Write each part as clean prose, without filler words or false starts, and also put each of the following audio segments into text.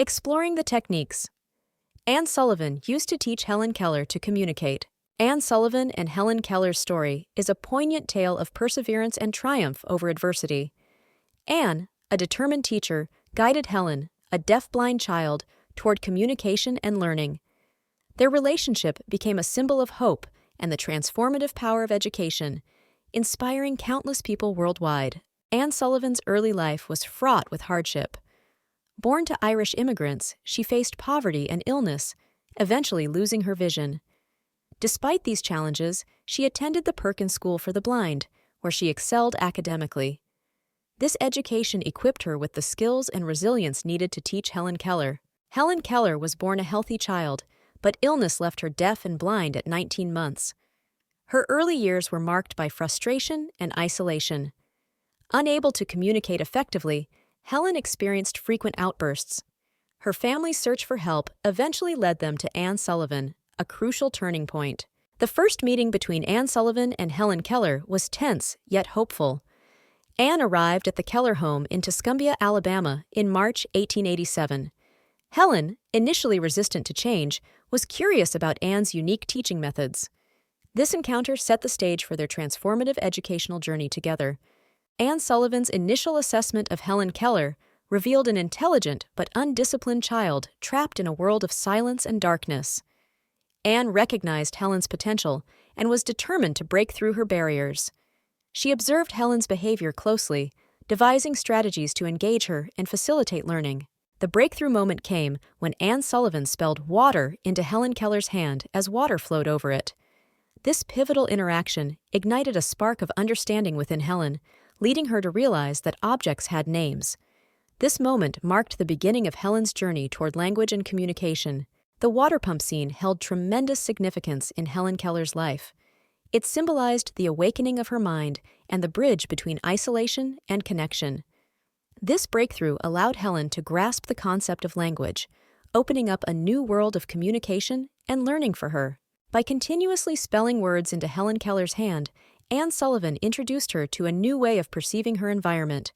Exploring the techniques. Anne Sullivan used to teach Helen Keller to communicate. Anne Sullivan and Helen Keller's story is a poignant tale of perseverance and triumph over adversity. Anne, a determined teacher, guided Helen, a deaf-blind child, toward communication and learning. Their relationship became a symbol of hope and the transformative power of education, inspiring countless people worldwide. Anne Sullivan's early life was fraught with hardship. Born to Irish immigrants, she faced poverty and illness, eventually losing her vision. Despite these challenges, she attended the Perkins School for the Blind, where she excelled academically. This education equipped her with the skills and resilience needed to teach Helen Keller. Helen Keller was born a healthy child, but illness left her deaf and blind at 19 months. Her early years were marked by frustration and isolation. Unable to communicate effectively, Helen experienced frequent outbursts. Her family's search for help eventually led them to Anne Sullivan, a crucial turning point. The first meeting between Anne Sullivan and Helen Keller was tense yet hopeful. Anne arrived at the Keller home in Tuscumbia, Alabama, in March 1887. Helen, initially resistant to change, was curious about Anne's unique teaching methods. This encounter set the stage for their transformative educational journey together. Anne Sullivan's initial assessment of Helen Keller revealed an intelligent but undisciplined child trapped in a world of silence and darkness. Anne recognized Helen's potential and was determined to break through her barriers. She observed Helen's behavior closely, devising strategies to engage her and facilitate learning. The breakthrough moment came when Anne Sullivan spelled water into Helen Keller's hand as water flowed over it. This pivotal interaction ignited a spark of understanding within Helen, leading her to realize that objects had names. This moment marked the beginning of Helen's journey toward language and communication. The water pump scene held tremendous significance in Helen Keller's life. It symbolized the awakening of her mind and the bridge between isolation and connection. This breakthrough allowed Helen to grasp the concept of language, opening up a new world of communication and learning for her. By continuously spelling words into Helen Keller's hand, Anne Sullivan introduced her to a new way of perceiving her environment.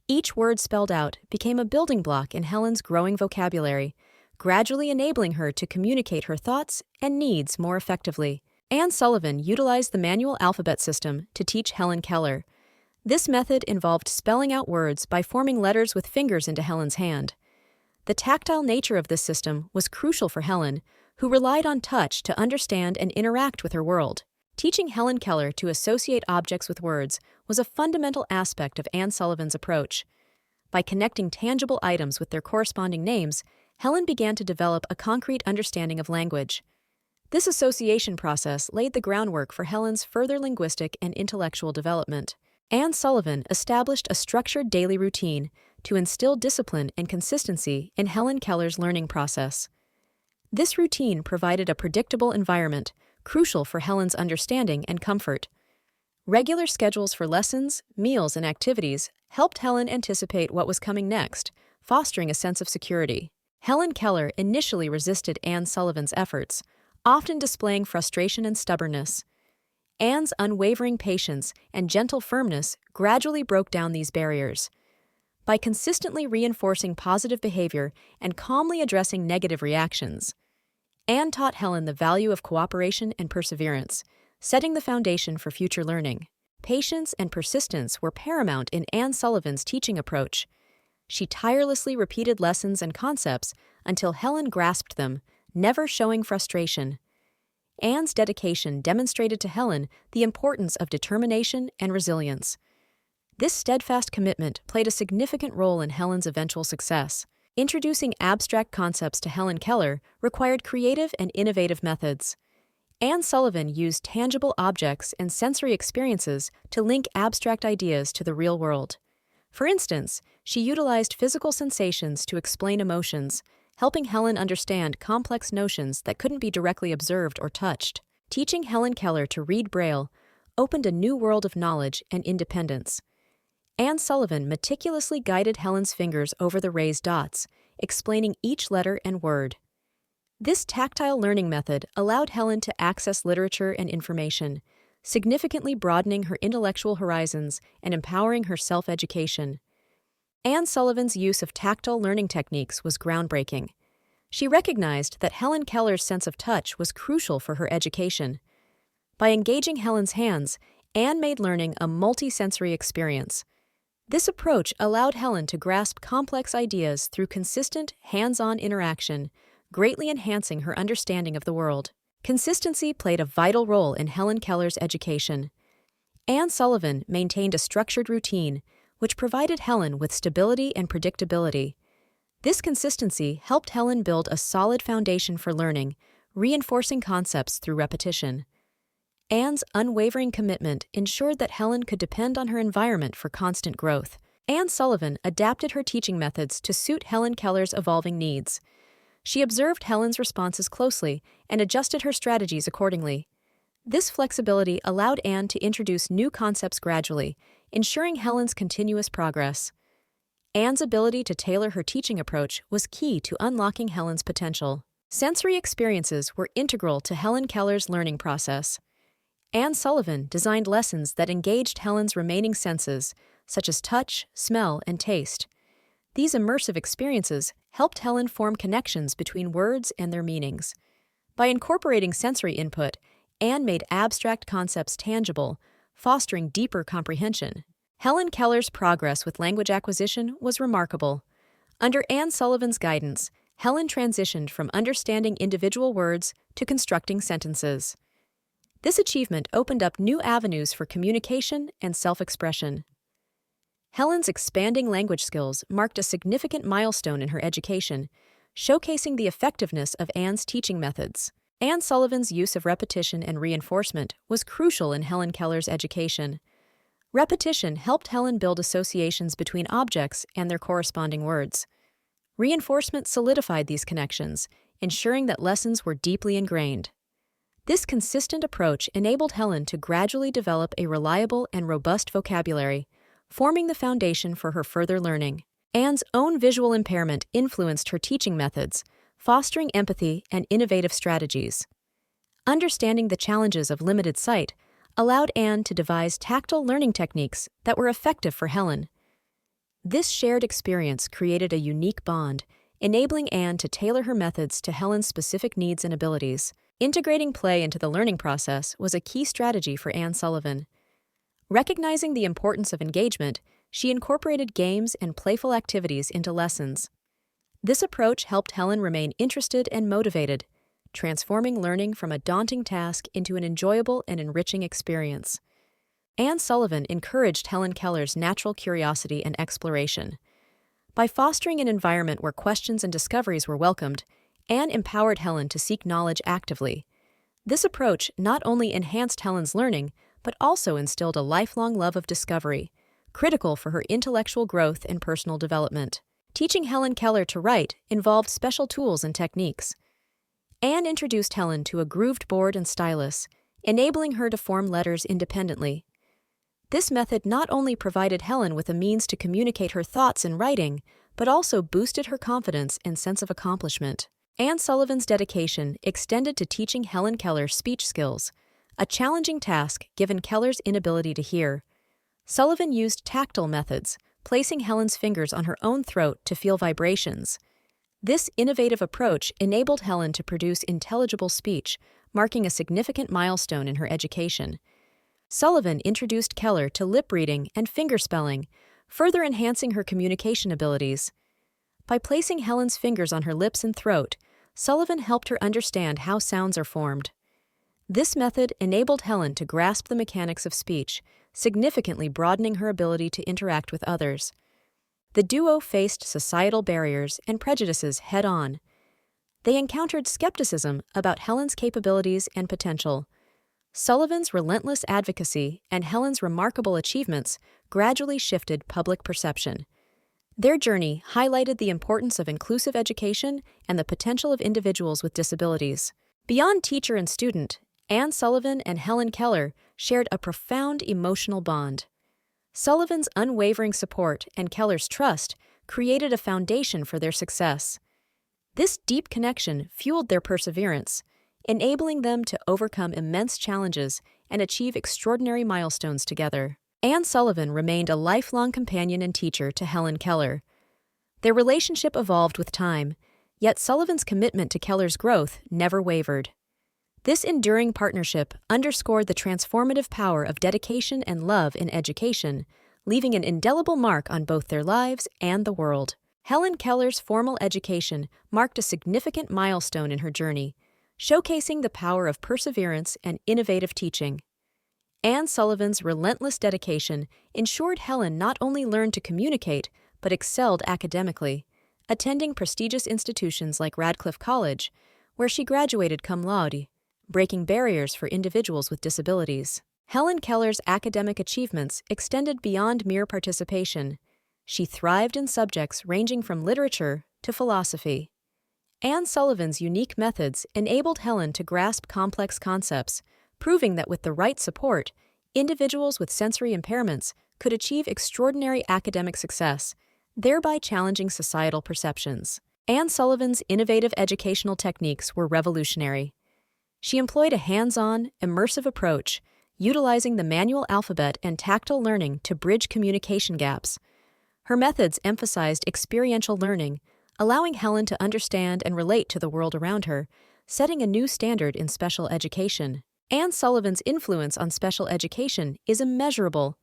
Each word spelled out became a building block in Helen's growing vocabulary, gradually enabling her to communicate her thoughts and needs more effectively. Anne Sullivan utilized the manual alphabet system to teach Helen Keller. This method involved spelling out words by forming letters with fingers into Helen's hand. The tactile nature of this system was crucial for Helen, who relied on touch to understand and interact with her world. Teaching Helen Keller to associate objects with words was a fundamental aspect of Anne Sullivan's approach. By connecting tangible items with their corresponding names, Helen began to develop a concrete understanding of language. This association process laid the groundwork for Helen's further linguistic and intellectual development. Anne Sullivan established a structured daily routine to instill discipline and consistency in Helen Keller's learning process. This routine provided a predictable environment, crucial for Helen's understanding and comfort. Regular schedules for lessons, meals, and activities helped Helen anticipate what was coming next, fostering a sense of security. Helen Keller initially resisted Anne Sullivan's efforts, often displaying frustration and stubbornness. Anne's unwavering patience and gentle firmness gradually broke down these barriers. By consistently reinforcing positive behavior and calmly addressing negative reactions, Anne taught Helen the value of cooperation and perseverance, setting the foundation for future learning. Patience and persistence were paramount in Anne Sullivan's teaching approach. She tirelessly repeated lessons and concepts until Helen grasped them, never showing frustration. Anne's dedication demonstrated to Helen the importance of determination and resilience. This steadfast commitment played a significant role in Helen's eventual success. Introducing abstract concepts to Helen Keller required creative and innovative methods. Anne Sullivan used tangible objects and sensory experiences to link abstract ideas to the real world. For instance, she utilized physical sensations to explain emotions, helping Helen understand complex notions that couldn't be directly observed or touched. Teaching Helen Keller to read Braille opened a new world of knowledge and independence. Anne Sullivan meticulously guided Helen's fingers over the raised dots, explaining each letter and word. This tactile learning method allowed Helen to access literature and information, significantly broadening her intellectual horizons and empowering her self-education. Anne Sullivan's use of tactile learning techniques was groundbreaking. She recognized that Helen Keller's sense of touch was crucial for her education. By engaging Helen's hands, Anne made learning a multi-sensory experience. This approach allowed Helen to grasp complex ideas through consistent, hands-on interaction, greatly enhancing her understanding of the world. Consistency played a vital role in Helen Keller's education. Anne Sullivan maintained a structured routine, which provided Helen with stability and predictability. This consistency helped Helen build a solid foundation for learning, reinforcing concepts through repetition. Anne's unwavering commitment ensured that Helen could depend on her environment for constant growth. Anne Sullivan adapted her teaching methods to suit Helen Keller's evolving needs. She observed Helen's responses closely and adjusted her strategies accordingly. This flexibility allowed Anne to introduce new concepts gradually, ensuring Helen's continuous progress. Anne's ability to tailor her teaching approach was key to unlocking Helen's potential. Sensory experiences were integral to Helen Keller's learning process. Anne Sullivan designed lessons that engaged Helen's remaining senses, such as touch, smell, and taste. These immersive experiences helped Helen form connections between words and their meanings. By incorporating sensory input, Anne made abstract concepts tangible, fostering deeper comprehension. Helen Keller's progress with language acquisition was remarkable. Under Anne Sullivan's guidance, Helen transitioned from understanding individual words to constructing sentences. This achievement opened up new avenues for communication and self-expression. Helen's expanding language skills marked a significant milestone in her education, showcasing the effectiveness of Anne's teaching methods. Anne Sullivan's use of repetition and reinforcement was crucial in Helen Keller's education. Repetition helped Helen build associations between objects and their corresponding words. Reinforcement solidified these connections, ensuring that lessons were deeply ingrained. This consistent approach enabled Helen to gradually develop a reliable and robust vocabulary, forming the foundation for her further learning. Anne's own visual impairment influenced her teaching methods, fostering empathy and innovative strategies. Understanding the challenges of limited sight allowed Anne to devise tactile learning techniques that were effective for Helen. This shared experience created a unique bond, enabling Anne to tailor her methods to Helen's specific needs and abilities. Integrating play into the learning process was a key strategy for Anne Sullivan. Recognizing the importance of engagement, she incorporated games and playful activities into lessons. This approach helped Helen remain interested and motivated, transforming learning from a daunting task into an enjoyable and enriching experience. Anne Sullivan encouraged Helen Keller's natural curiosity and exploration. By fostering an environment where questions and discoveries were welcomed, Anne empowered Helen to seek knowledge actively. This approach not only enhanced Helen's learning, but also instilled a lifelong love of discovery, critical for her intellectual growth and personal development. Teaching Helen Keller to write involved special tools and techniques. Anne introduced Helen to a grooved board and stylus, enabling her to form letters independently. This method not only provided Helen with a means to communicate her thoughts in writing, but also boosted her confidence and sense of accomplishment. Anne Sullivan's dedication extended to teaching Helen Keller speech skills, a challenging task given Keller's inability to hear. Sullivan used tactile methods, placing Helen's fingers on her own throat to feel vibrations. This innovative approach enabled Helen to produce intelligible speech, marking a significant milestone in her education. Sullivan introduced Keller to lip reading and fingerspelling, further enhancing her communication abilities. By placing Helen's fingers on her lips and throat, Sullivan helped her understand how sounds are formed. This method enabled Helen to grasp the mechanics of speech, significantly broadening her ability to interact with others. The duo faced societal barriers and prejudices head-on. They encountered skepticism about Helen's capabilities and potential. Sullivan's relentless advocacy and Helen's remarkable achievements gradually shifted public perception. Their journey highlighted the importance of inclusive education and the potential of individuals with disabilities. Beyond teacher and student, Anne Sullivan and Helen Keller shared a profound emotional bond. Sullivan's unwavering support and Keller's trust created a foundation for their success. This deep connection fueled their perseverance, enabling them to overcome immense challenges and achieve extraordinary milestones together. Anne Sullivan remained a lifelong companion and teacher to Helen Keller. Their relationship evolved with time, yet Sullivan's commitment to Keller's growth never wavered. This enduring partnership underscored the transformative power of dedication and love in education, leaving an indelible mark on both their lives and the world. Helen Keller's formal education marked a significant milestone in her journey, showcasing the power of perseverance and innovative teaching. Anne Sullivan's relentless dedication ensured Helen not only learned to communicate, but excelled academically, attending prestigious institutions like Radcliffe College, where she graduated cum laude, breaking barriers for individuals with disabilities. Helen Keller's academic achievements extended beyond mere participation. She thrived in subjects ranging from literature to philosophy. Anne Sullivan's unique methods enabled Helen to grasp complex concepts, proving that with the right support, individuals with sensory impairments could achieve extraordinary academic success, thereby challenging societal perceptions. Anne Sullivan's innovative educational techniques were revolutionary. She employed a hands-on, immersive approach, utilizing the manual alphabet and tactile learning to bridge communication gaps. Her methods emphasized experiential learning, allowing Helen to understand and relate to the world around her, setting a new standard in special education. Anne Sullivan's influence on special education is immeasurable.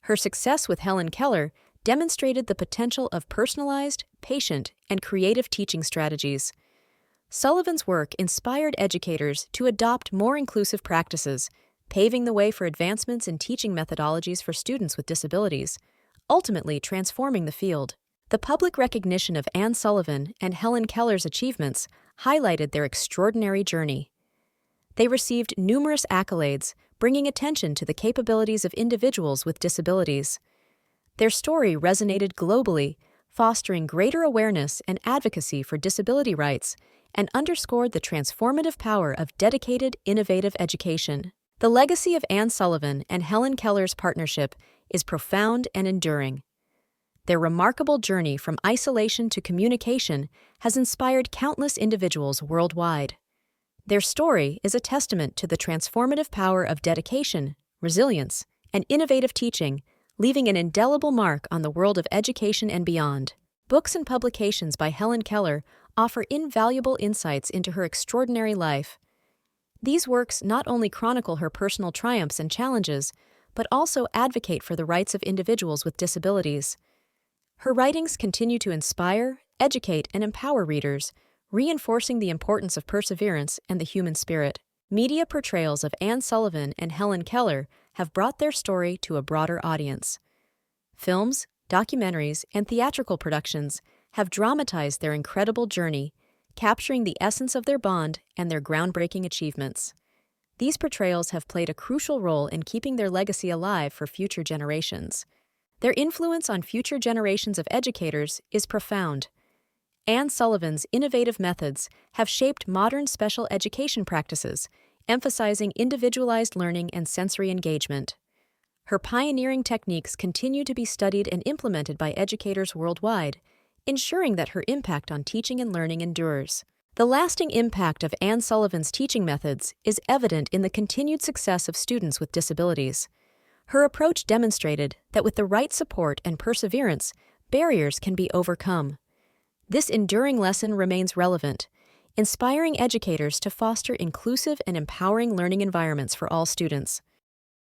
Her success with Helen Keller demonstrated the potential of personalized, patient, and creative teaching strategies. Sullivan's work inspired educators to adopt more inclusive practices, paving the way for advancements in teaching methodologies for students with disabilities, ultimately transforming the field. The public recognition of Anne Sullivan and Helen Keller's achievements highlighted their extraordinary journey. They received numerous accolades, bringing attention to the capabilities of individuals with disabilities. Their story resonated globally, fostering greater awareness and advocacy for disability rights, and underscored the transformative power of dedicated, innovative education. The legacy of Anne Sullivan and Helen Keller's partnership is profound and enduring. Their remarkable journey from isolation to communication has inspired countless individuals worldwide. Their story is a testament to the transformative power of dedication, resilience, and innovative teaching, leaving an indelible mark on the world of education and beyond. Books and publications by Helen Keller offer invaluable insights into her extraordinary life. These works not only chronicle her personal triumphs and challenges, but also advocate for the rights of individuals with disabilities. Her writings continue to inspire, educate, and empower readers, reinforcing the importance of perseverance and the human spirit. Media portrayals of Anne Sullivan and Helen Keller have brought their story to a broader audience. Films, documentaries, and theatrical productions have dramatized their incredible journey, capturing the essence of their bond and their groundbreaking achievements. These portrayals have played a crucial role in keeping their legacy alive for future generations. Their influence on future generations of educators is profound. Anne Sullivan's innovative methods have shaped modern special education practices, emphasizing individualized learning and sensory engagement. Her pioneering techniques continue to be studied and implemented by educators worldwide, ensuring that her impact on teaching and learning endures. The lasting impact of Anne Sullivan's teaching methods is evident in the continued success of students with disabilities. Her approach demonstrated that with the right support and perseverance, barriers can be overcome. This enduring lesson remains relevant, inspiring educators to foster inclusive and empowering learning environments for all students.